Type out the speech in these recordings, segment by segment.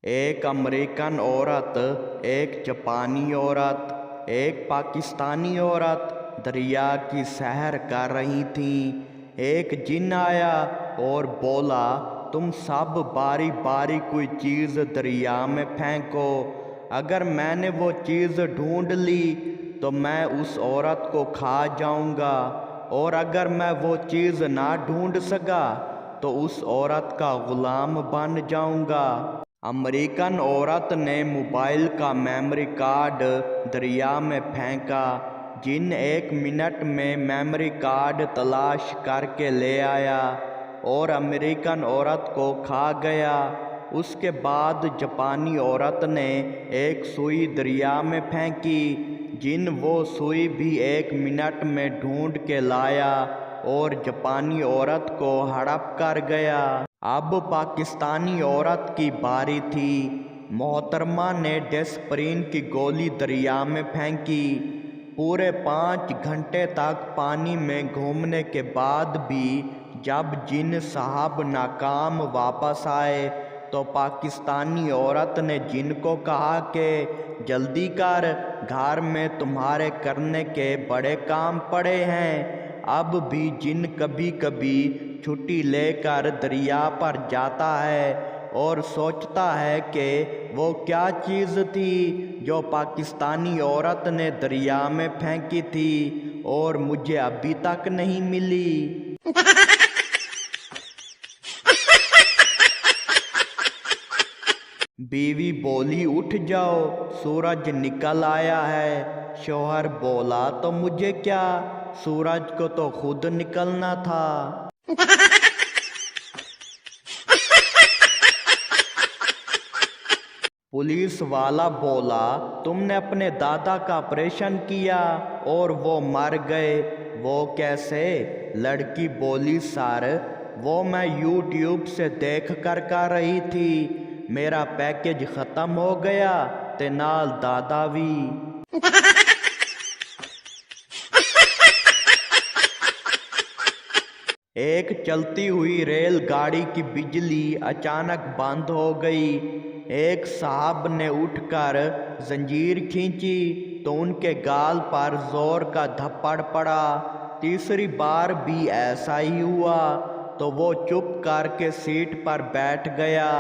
ایک امریکن عورت، ایک جاپانی عورت، ایک پاکستانی عورت دریا کی سیر کر رہی تھیں۔ ایک جن آیا اور بولا، تم سب باری باری کوئی چیز دریا میں پھینکو، اگر میں نے وہ چیز ڈھونڈ لی تو میں اس عورت کو کھا جاؤں گا، اور اگر میں وہ چیز نہ ڈھونڈ سکا تو اس عورت کا غلام بن جاؤں گا۔ امریکن عورت نے موبائل کا میموری کارڈ دریا میں پھینکا۔ جن 1 منٹ میں میموری کارڈ تلاش کر کے لے آیا اور امریکن عورت کو کھا گیا۔ اس کے بعد جاپانی عورت نے ایک سوئی دریا میں پھینکی۔ جن وہ سوئی بھی 1 منٹ میں ڈھونڈ کے لایا اور جاپانی عورت کو ہڑپ کر گیا۔ اب پاکستانی عورت کی باری تھی۔ محترمہ نے ڈسپرین کی گولی دریا میں پھینکی۔ پورے 5 گھنٹے تک پانی میں گھومنے کے بعد بھی جب جن صاحب ناکام واپس آئے تو پاکستانی عورت نے جن کو کہا کہ جلدی کر، گھر میں تمہارے کرنے کے بڑے کام پڑے ہیں۔ اب بھی جن کبھی کبھی چھٹی لے کر دریا پر جاتا ہے اور سوچتا ہے کہ وہ کیا چیز تھی جو پاکستانی عورت نے دریا میں پھینکی تھی اور مجھے ابھی تک نہیں ملی۔ بیوی بولی، اٹھ جاؤ، سورج نکل آیا ہے۔ شوہر بولا، تو مجھے کیا، سورج کو تو خود نکلنا تھا۔ پولیس والا بولا، تم نے اپنے دادا کا آپریشن کیا اور وہ مر گئے، وہ کیسے؟ لڑکی بولی، سر وہ میں یوٹیوب سے دیکھ کر رہی تھی، میرا پیکج ختم ہو گیا تے نال دادا بھی۔ ایک چلتی ہوئی ریل گاڑی کی بجلی اچانک بند ہو گئی۔ ایک صاحب نے اٹھ کر زنجیر کھینچی تو ان کے گال پر زور کا دھپڑ پڑا۔ تیسری بار بھی ایسا ہی ہوا تو وہ چپ کر کے سیٹ پر بیٹھ گیا۔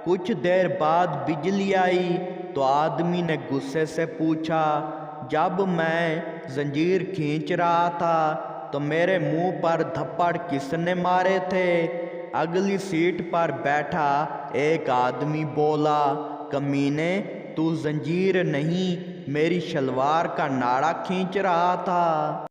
کچھ دیر بعد بجلی آئی تو آدمی نے غصے سے پوچھا، جب میں زنجیر کھینچ رہا تھا تو میرے منہ پر دھپڑ کس نے مارے تھے؟ اگلی سیٹ پر بیٹھا ایک آدمی بولا، کمینے تو زنجیر نہیں میری شلوار کا ناڑا کھینچ رہا تھا۔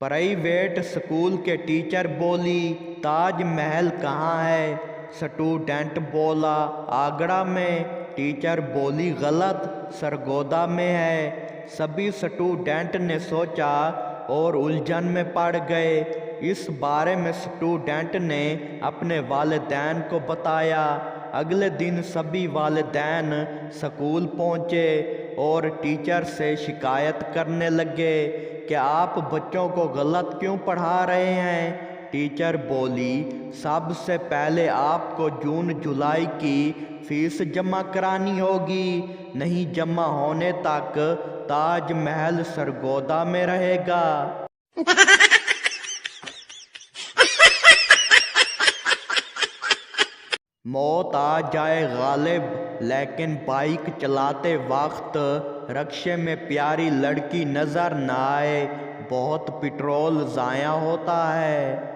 پرائیویٹ اسکول کے ٹیچر بولی، تاج محل کہاں ہے؟ سٹوڈنٹ بولا، آگرہ میں۔ ٹیچر بولی، غلط، سرگودا میں ہے۔ سبھی سٹوڈنٹ نے سوچا اور الجھن میں پڑ گئے۔ اس بارے میں سٹوڈنٹ نے اپنے والدین کو بتایا۔ اگلے دن سبھی والدین سکول پہنچے اور ٹیچر سے شکایت کرنے لگے کہ آپ بچوں کو غلط کیوں پڑھا رہے ہیں؟ ٹیچر بولی، سب سے پہلے آپ کو جون جولائی کی فیس جمع کرانی ہوگی، نہیں جمع ہونے تک تاج محل سرگودا میں رہے گا۔ موت آ جائے غالب، لیکن بائیک چلاتے وقت رکشے میں پیاری لڑکی نظر نہ آئے، بہت پٹرول ضائع ہوتا ہے۔